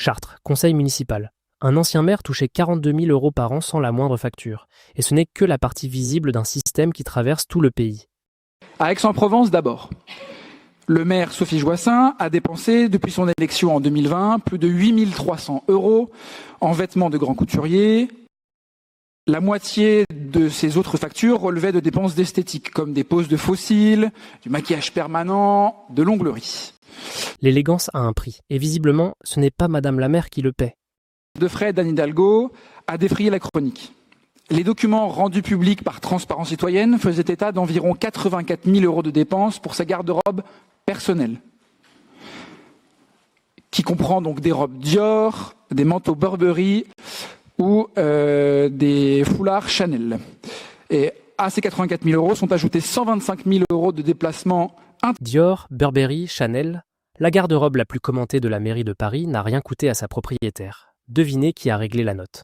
Chartres, conseil municipal. Un ancien maire touchait 42 000 € par an sans la moindre facture. Et ce n'est que la partie visible d'un système qui traverse tout le pays. À Aix-en-Provence d'abord. Le maire Sophie Joissaint a dépensé depuis son élection en 2020 plus de 8 300 € en vêtements de grands couturiers. La moitié de ces autres factures relevaient de dépenses d'esthétique, comme des poses de fossiles, du maquillage permanent, de l'onglerie. L'élégance a un prix, et visiblement, ce n'est pas Madame la maire qui le paie. De frais d'Anne Hidalgo a défrayé la chronique. Les documents rendus publics par Transparence citoyenne faisaient état d'environ 84 000 € de dépenses pour sa garde-robe personnelle, qui comprend donc des robes Dior, des manteaux Burberry ou des foulards Chanel. Et à ces 84 000 € sont ajoutés 125 000 € de déplacements. Dior, Burberry, Chanel, la garde-robe la plus commentée de la mairie de Paris n'a rien coûté à sa propriétaire. Devinez qui a réglé la note.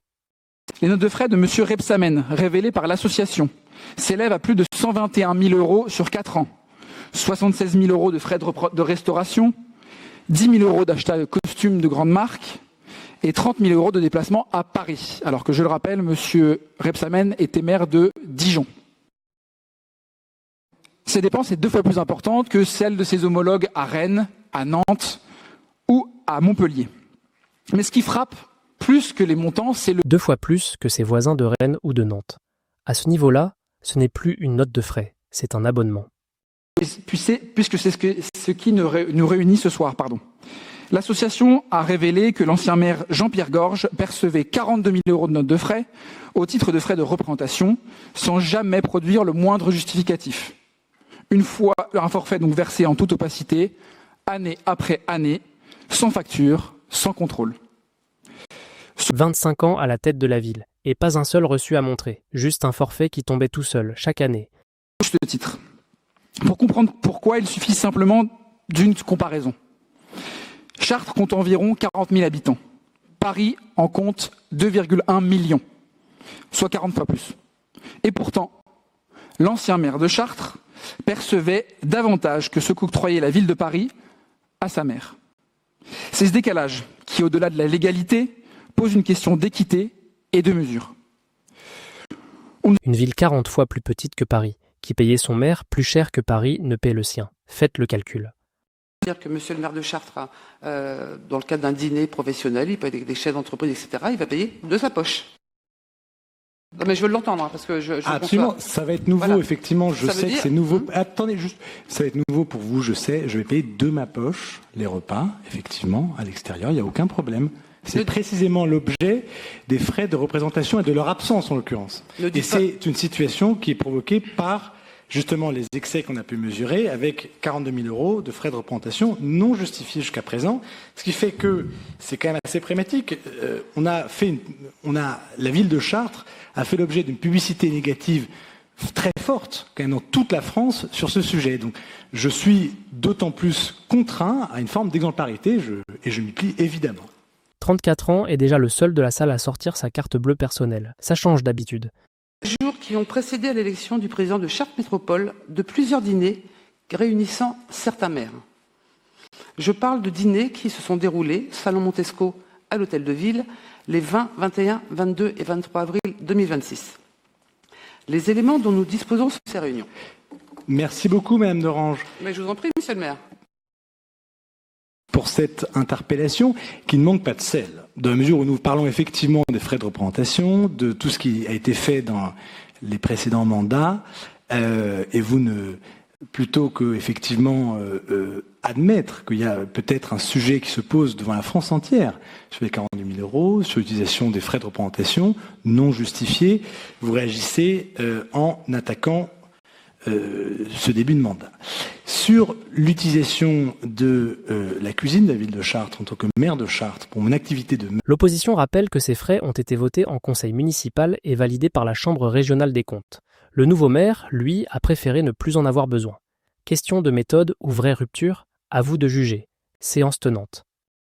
Les notes de frais de M. Rebsamen, révélées par l'association, s'élèvent à plus de 121 000 € sur 4 ans. 76 000 € de frais de restauration, 10 000 € d'achat de costumes de grandes marques et 30 000 € de déplacement à Paris. Alors que je le rappelle, M. Rebsamen était maire de Dijon. Ces dépenses sont 2 fois plus importantes que celles de ses homologues à Rennes, à Nantes ou à Montpellier. Mais ce qui frappe plus que les montants, c'est 2 fois plus que ses voisins de Rennes ou de Nantes. À ce niveau-là, ce n'est plus une note de frais, c'est un abonnement. Puisque c'est ce qui nous réunit ce soir. L'association a révélé que l'ancien maire Jean-Pierre Gorge percevait 42 000 € de notes de frais au titre de frais de représentation, sans jamais produire le moindre justificatif. Une fois un forfait donc versé en toute opacité, année après année, sans facture, sans contrôle. 25 ans à la tête de la ville, et pas un seul reçu à montrer, juste un forfait qui tombait tout seul, chaque année. Juste le titre. Pour comprendre pourquoi, il suffit simplement d'une comparaison. Chartres compte environ 40 000 habitants. Paris en compte 2,1 millions, soit 40 fois plus. Et pourtant, l'ancien maire de Chartres percevait davantage que ce qu'octroyait la ville de Paris à sa maire. C'est ce décalage qui, au-delà de la légalité, pose une question d'équité et de mesure. Une ville 40 fois plus petite que Paris, qui payait son maire plus cher que Paris ne paie le sien. Faites le calcul. C'est-à-dire que monsieur le maire de Chartres, dans le cadre d'un dîner professionnel, il paye des chefs d'entreprise, etc., il va payer de sa poche. Non, mais je veux l'entendre, parce que je absolument, conçois. ça va être nouveau, voilà. Effectivement, je sais que c'est nouveau. Mmh. Attendez, juste, ça va être nouveau pour vous, je sais, je vais payer de ma poche les repas, effectivement, à l'extérieur, il n'y a aucun problème. C'est précisément l'objet des frais de représentation et de leur absence, en l'occurrence. Et c'est une situation qui est provoquée par, justement, les excès qu'on a pu mesurer avec 42 000 € de frais de représentation non justifiés jusqu'à présent. Ce qui fait que c'est quand même assez problématique. La ville de Chartres a fait l'objet d'une publicité négative très forte, quand même, dans toute la France sur ce sujet. Donc, je suis d'autant plus contraint à une forme d'exemplarité et je m'y plie évidemment. 34 ans est déjà le seul de la salle à sortir sa carte bleue personnelle. Ça change d'habitude. Les jours qui ont précédé à l'élection du président de Chartres Métropole, de plusieurs dîners réunissant certains maires. Je parle de dîners qui se sont déroulés, Salon Montesco à l'Hôtel de Ville, les 20, 21, 22 et 23 avril 2026. Les éléments dont nous disposons sur ces réunions. Merci beaucoup, Madame d'Orange. Mais je vous en prie, Monsieur le maire. Pour cette interpellation qui ne manque pas de sel, dans la mesure où nous parlons effectivement des frais de représentation, de tout ce qui a été fait dans les précédents mandats, et vous ne, plutôt que effectivement admettre qu'il y a peut-être un sujet qui se pose devant la France entière sur les 42 000 €, sur l'utilisation des frais de représentation non justifiés, vous réagissez en attaquant ce début de mandat. Sur l'utilisation de la cuisine de la ville de Chartres en tant que maire de Chartres pour mon activité de... L'opposition rappelle que ces frais ont été votés en conseil municipal et validés par la Chambre régionale des comptes. Le nouveau maire, lui, a préféré ne plus en avoir besoin. Question de méthode ou vraie rupture, à vous de juger. Séance tenante.